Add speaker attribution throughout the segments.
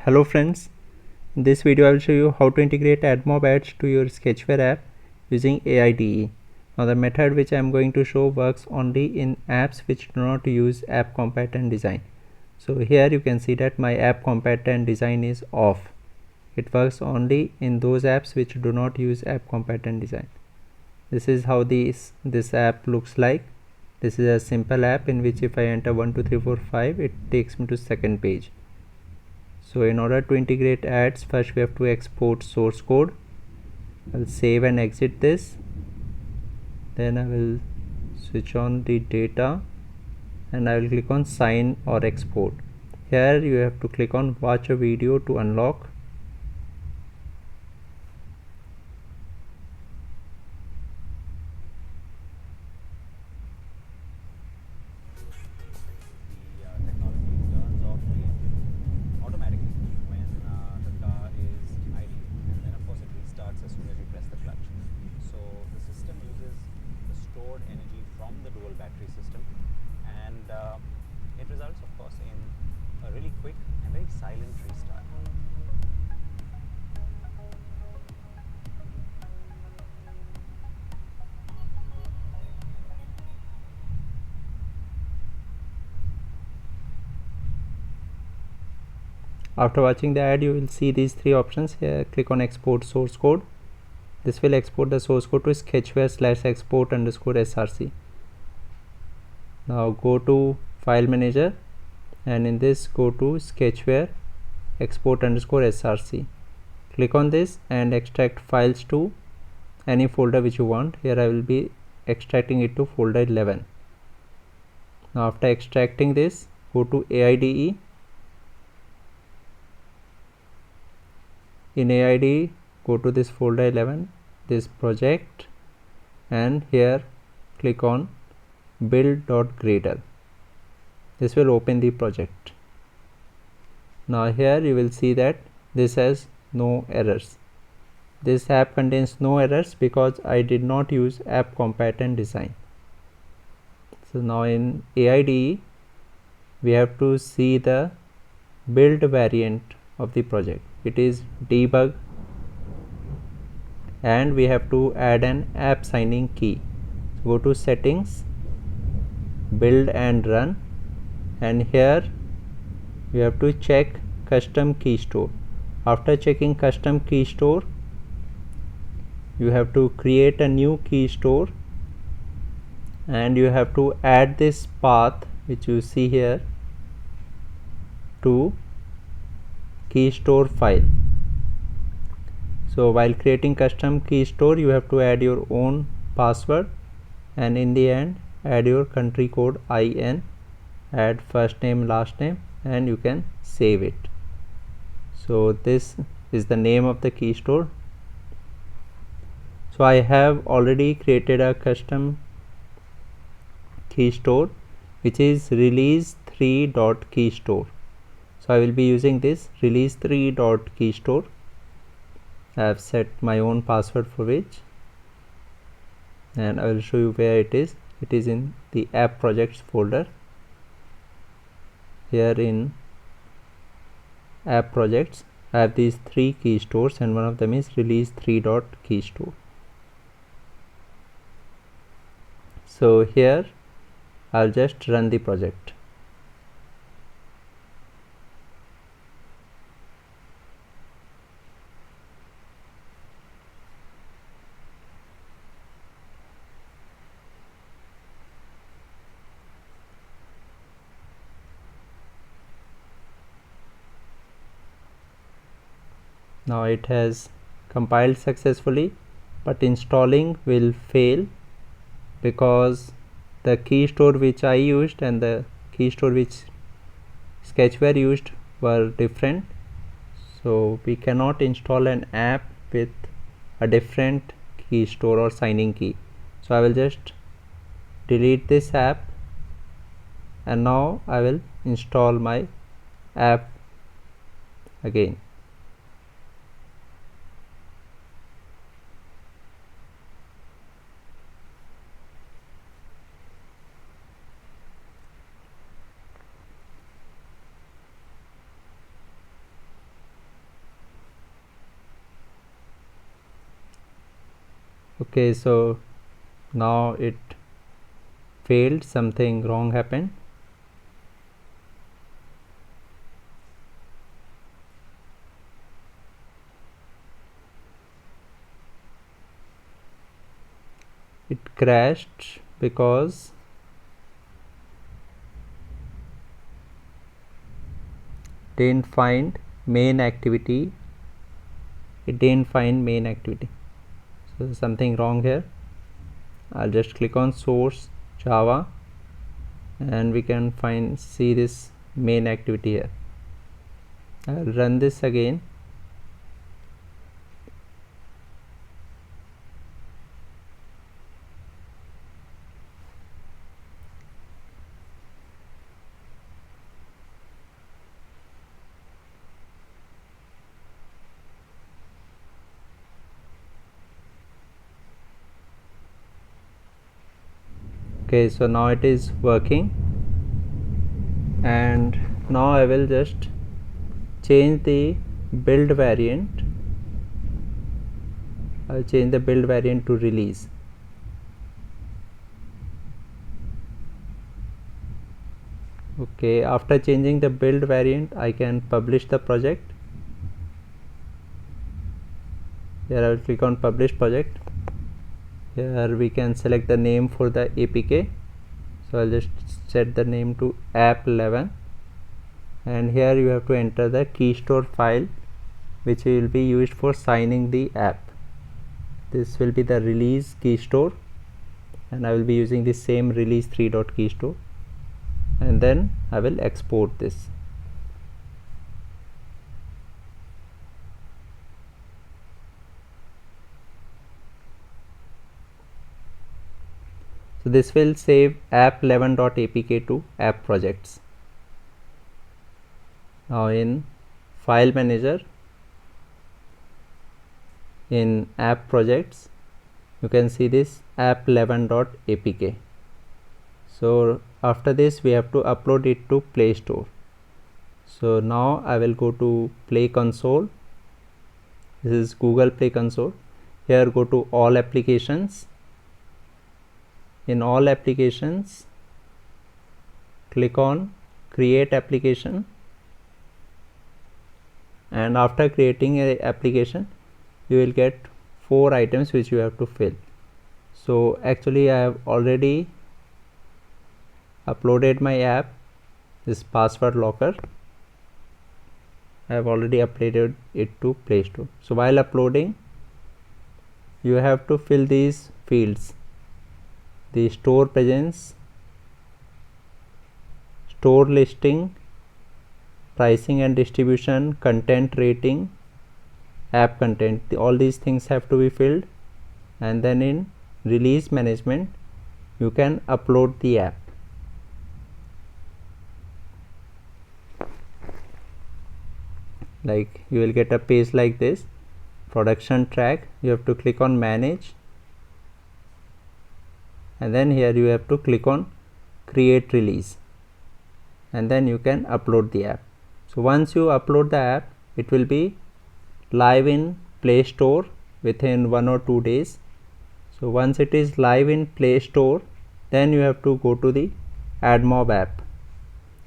Speaker 1: Hello friends, in this video I will show you how to integrate AdMob ads to your Sketchware app using AIDE. Now the method which I am going to show works only in apps which do not use AppCompat and Design. So here you can see that my AppCompat and Design is off. It works only in those apps which do not use AppCompat and Design. This is how this app looks like. This is a simple app in which if I enter 1 2 3 4 5 it takes me to second page. So in order to integrate ads, first we have to export source code. I'll save and exit this. Then I will switch on the data and I will click on sign or export. Here you have to click on watch a video to unlock.
Speaker 2: Energy from the dual battery system, and it results of course in a really quick and very silent restart.
Speaker 1: After watching the ad you will see these three options. Here click on export source code. This will export the source code to Sketchware/export_src. Now go to file manager and in this go to Sketchware export_src. Click on this and extract files to any folder which you want. Here I will be extracting it to folder 11. Now after extracting this, go to AIDE. In AIDE, go to this folder 11, this project, and here click on build.gradle. This will open the project. Now here you will see that this has no errors. This app contains no errors because I did not use AppCompat and Design. So now in AIDE we have to see the build variant of the project. It is debug and we have to add an app signing key. Go to settings, build and run, and here you have to check custom key store. After checking custom key store, you have to create a new key store and you have to add this path which you see here to key store file. So while creating custom key store you have to add your own password and in the end add your country code IN, add first name last name, and you can save it. So this is the name of the key store. So I have already created a custom key store which is release3.keystore. So I will be using this release3.keystore. I have set my own password for which, and I will show you where it is. It is in the app projects folder. Here in app projects I have these three key stores and one of them is release3.keystore. So here I'll just run the project. Now it has compiled successfully, but installing will fail because the key store which I used and the key store which Sketchware used were different. So we cannot install an app with a different key store or signing key. So I will just delete this app and now I will install my app again. Okay, so now it failed, something wrong happened. It crashed because didn't find main activity. It didn't find main activity. So something wrong here. I'll just click on source Java and we can see this main activity here. I'll run this again. Okay, so now it is working, and now I will just change the build variant. I'll change the build variant to release. Okay, after changing the build variant, I can publish the project. Here I will click on publish project. Here we can select the name for the APK. So I'll just set the name to app11, and here you have to enter the key store file which will be used for signing the app. This will be the release key store, and I will be using the same release3.keystore, and then I will export this. So this will save app11.apk to app projects. Now in file manager, in app projects, you can see this app11.apk. So after this we have to upload it to Play Store. So now I will go to Play Console. This is Google Play Console. Here go to all applications. In all applications, click on create application, and after creating a application you will get 4 items which you have to fill. So actually I have already uploaded my app, this password locker. I have already uploaded it to Play Store. So while uploading, you have to fill these fields: the store presence, store listing, pricing and distribution, content rating, app content. All these things have to be filled, and then in release management you can upload the app. Like you will get a page like this, production track. You have to click on manage, and then here you have to click on create release, and then you can upload the app. So once you upload the app, it will be live in Play Store within 1 or 2 days. So once it is live in Play Store, then you have to go to the AdMob app.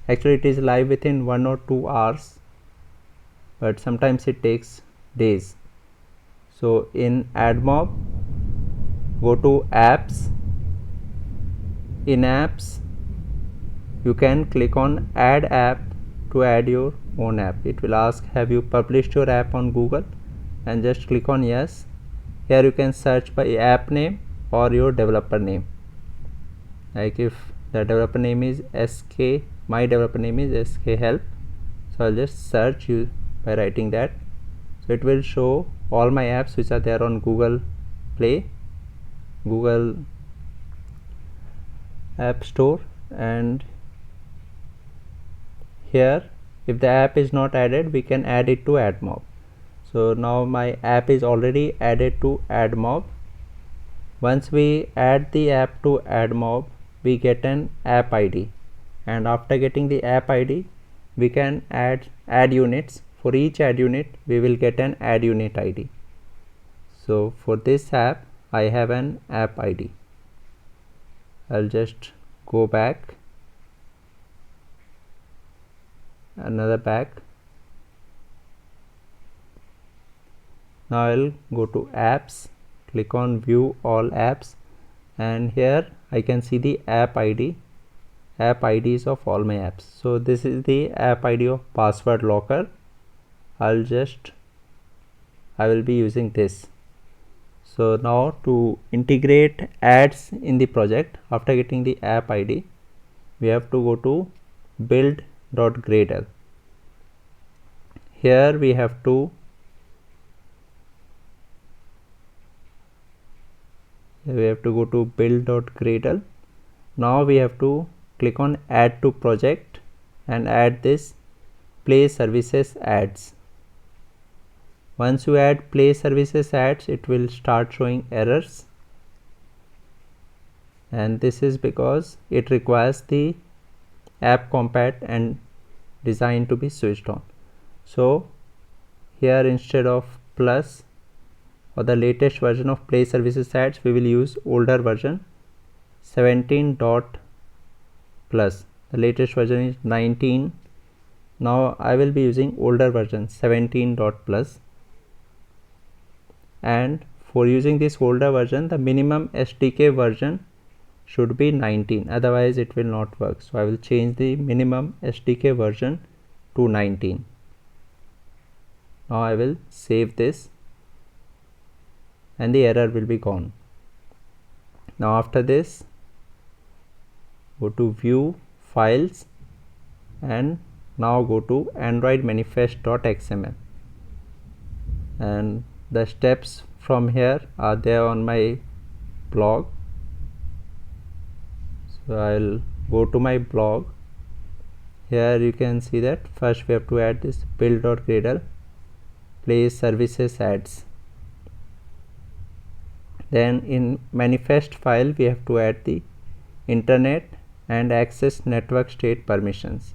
Speaker 1: Actually it is live within 1 or 2 hours, but sometimes it takes days. So in AdMob, go to apps. In apps, you can click on add app to add your own app. It will ask, have you published your app on Google, and just click on yes. Here you can search by app name or your developer name. Like if the developer name is SK, my developer name is SK help, so I'll just search you by writing that. So it will show all my apps which are there on Google Play, Google App Store, and here if the app is not added, we can add it to AdMob. So now my app is already added to AdMob. Once we add the app to AdMob, we get an app ID, and after getting the app ID, we can add units. For each ad unit we will get an ad unit ID. So for this app I have an app ID. I'll just go back, another back. Now I'll go to apps, click on view all apps, and here I can see the app ID, app IDs of all my apps. So this is the app ID of password locker. I will be using this. So now to integrate ads in the project, after getting the app ID, we have to go to build.gradle. Here we have to go to build.gradle. Now we have to click on add to project and add this play services ads. Once you add play services ads, it will start showing errors, and this is because it requires the AppCompat and Design to be switched on. So here instead of plus or the latest version of play services ads, we will use older version 17 dot plus. The latest version is 19. Now I will be using older version 17 dot plus, and for using this older version the minimum SDK version should be 19, otherwise it will not work. So I will change the minimum SDK version to 19. Now I will save this and the error will be gone. Now after this, go to view files and now go to Android manifest.xml, and the steps from here are there on my blog. So I'll go to my blog. Here you can see that first we have to add this build.gradle play services ads. Then in manifest file we have to add the internet and access network state permissions.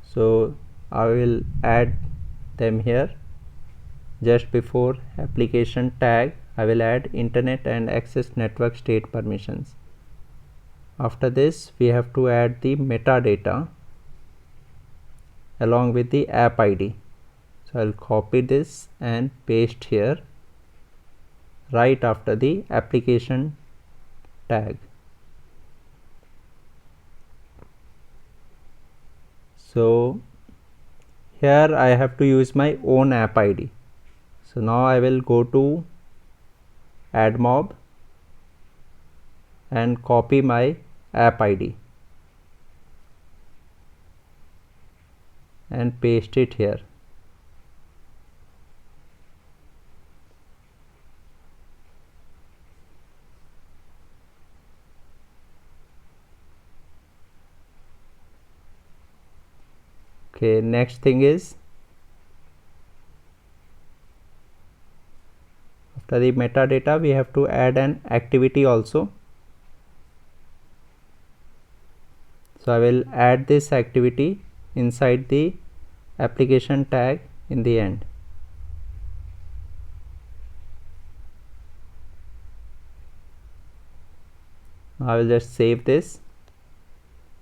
Speaker 1: So I will add them here. Just before application tag, I will add internet and access network state permissions. After this, we have to add the metadata along with the app ID. So I'll copy this and paste here right after the application tag. So here I have to use my own app ID. So now I will go to AdMob and copy my app ID and paste it here. Okay, next thing is, after the metadata we have to add an activity also. So I will add this activity inside the application tag in the end. I will just save this.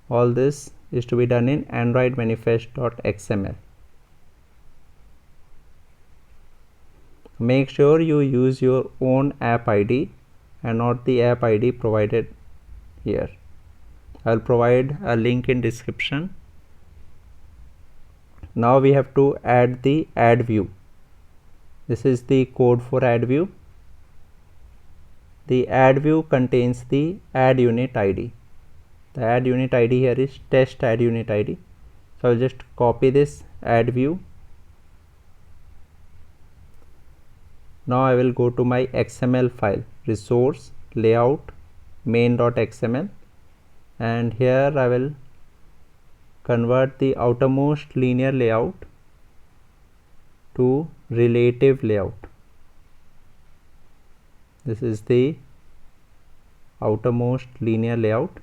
Speaker 1: All this is to be done in Android manifest.xml. Make sure you use your own app ID and not the app ID provided here. I'll provide a link in description. Now we have to add the add view. This is the code for add view. The add view contains the add unit ID. The add unit ID here is test add unit ID. So I'll just copy this add view. Now I will go to my XML file, resource layout main.xml, and here I will convert the outermost linear layout to relative layout. This is the outermost linear layout.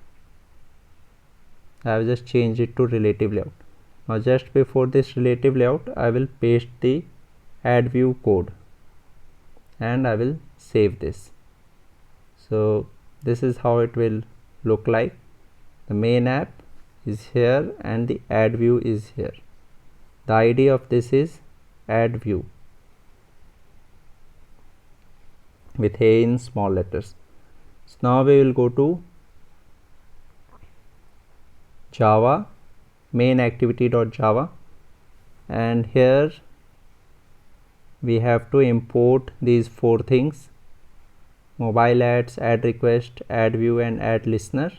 Speaker 1: I have just changed it to relative layout. Now just before this relative layout, I will paste the add view code and I will save this. So this is how it will look like. The main app is here and the add view is here. The ID of this is add view with A in small letters. So now we will go to Java, main activity.java, and here we have to import these 4 things: mobile ads, add request, add view, and add listener.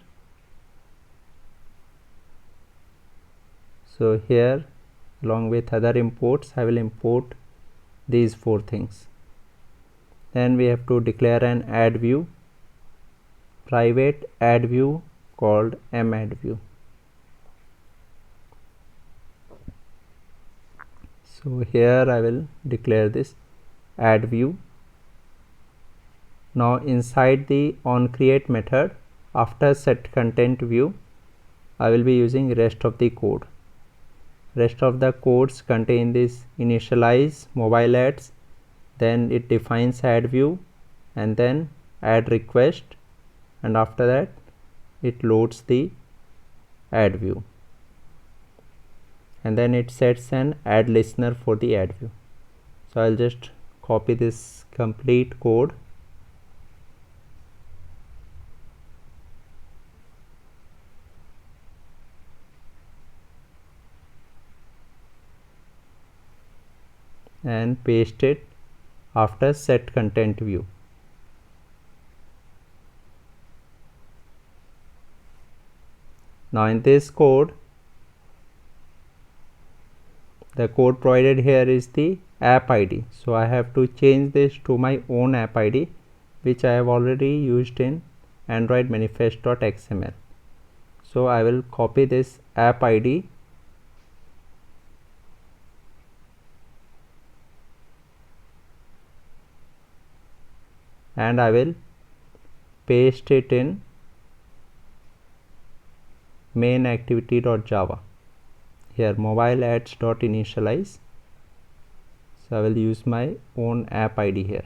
Speaker 1: So here, along with other imports, I will import these 4 things. Then we have to declare an add view, private add view called madd_view. So here I will declare this add view. Now inside the onCreate method, after set content view, I will be using rest of the code. Rest of the codes contain this: initialize mobile ads, then it defines add view, and then add request, and after that it loads the add view, and then it sets an add listener for the add view. So I'll just copy this complete code and paste it after set content view. Now in this code, the code provided here is the app ID. So I have to change this to my own app ID, which I have already used in Android manifest.xml. So I will copy this app ID and I will paste it in main activity.java. Here mobile ads.initialize. So I will use my own app ID here.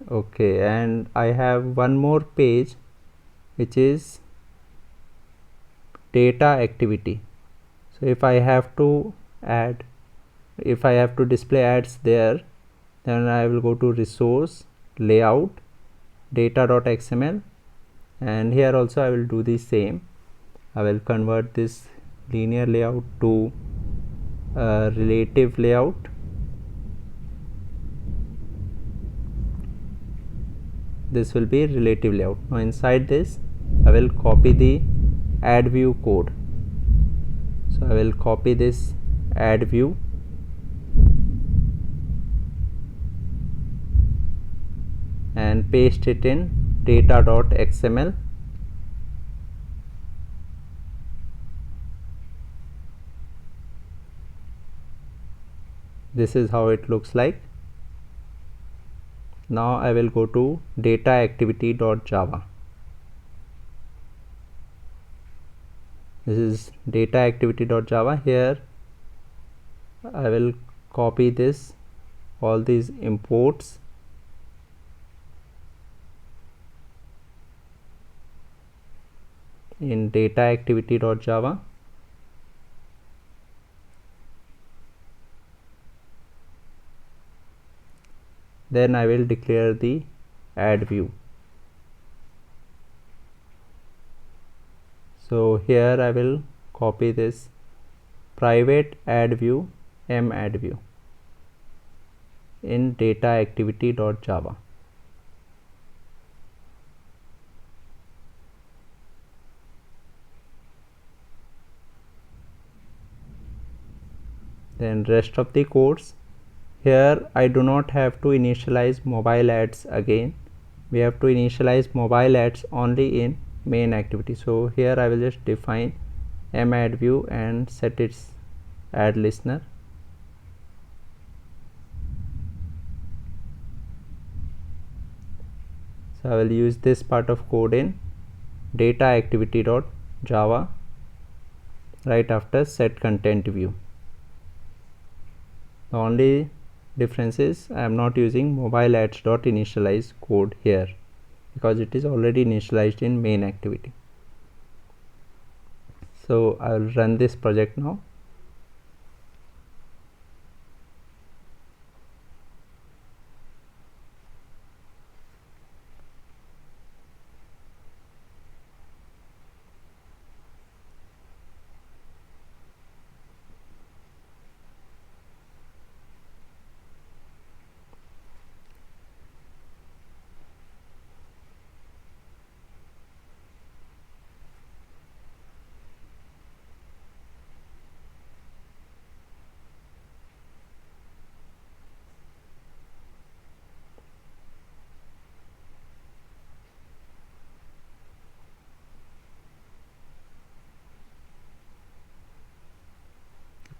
Speaker 1: Okay, and I have one more page which is data activity. So if I have to display ads there, then I will go to resource, layout, data.xml, and here also I will do the same. I will convert this linear layout to relative layout. This will be relative layout. Now inside this I will copy the add view code. So I will copy this add view and paste it in data.xml. This is how it looks like. Now I will go to data activity.java. This is data activity.java. Here I will copy this, all these imports, in data activity.java. Then I will declare the add view. So here I will copy this private add view madd_view in data activity.java. Then rest of the codes, here I do not have to initialize mobile ads again. We have to initialize mobile ads only in main activity. So here I will just define madd_view and set its add listener. So I will use this part of code in data activity.java right after set content view. The only difference is I am not using mobile ads.initialize code here because it is already initialized in main activity. So I will run this project now.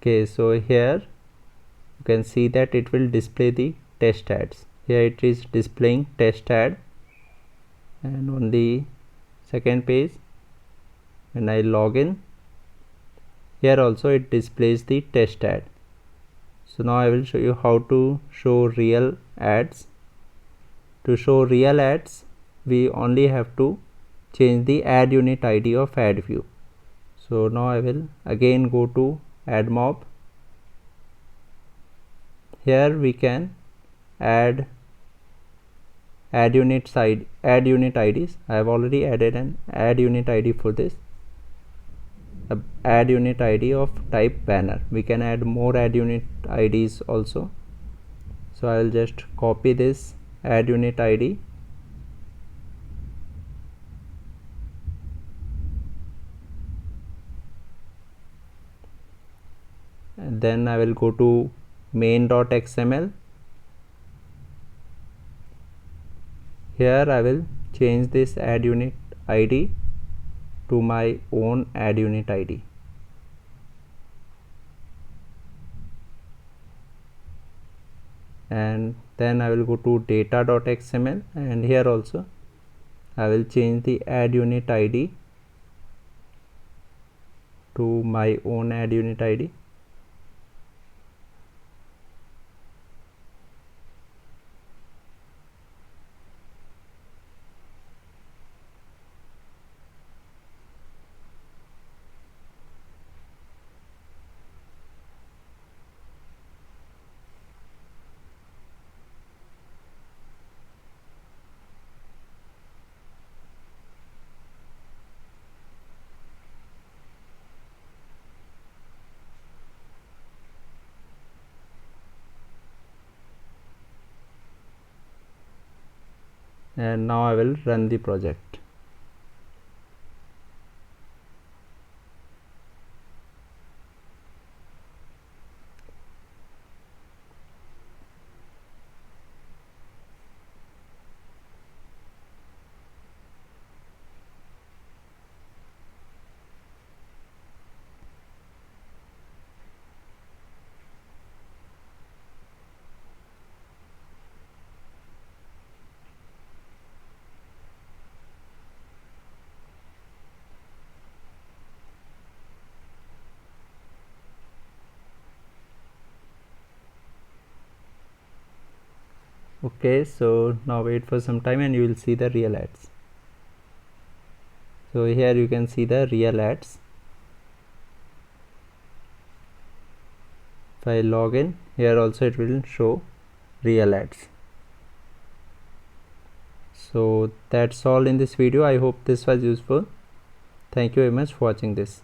Speaker 1: Okay, so here you can see that it will display the test ads. Here it is displaying test ad, and on the second page when I log in, here also it displays the test ad. So now I will show you how to show real ads. To show real ads, we only have to change the ad unit ID of ad view. So now I will again go to AdMob. Here we can add ad unit IDs. I have already added an ad unit ID for this. Add unit ID of type banner. We can add more ad unit IDs also. So I will just copy this ad unit ID and then I will go to main.xml. Here I will change this ad unit ID to my own ad unit ID. And then I will go to data.xml, and here also I will change the ad unit ID to my own ad unit ID. And now I will run the project. Okay, so now wait for some time and you will see the real ads. So here you can see the real ads. If I log in, here also it will show real ads. So that's all in this video. I hope this was useful. Thank you very much for watching this.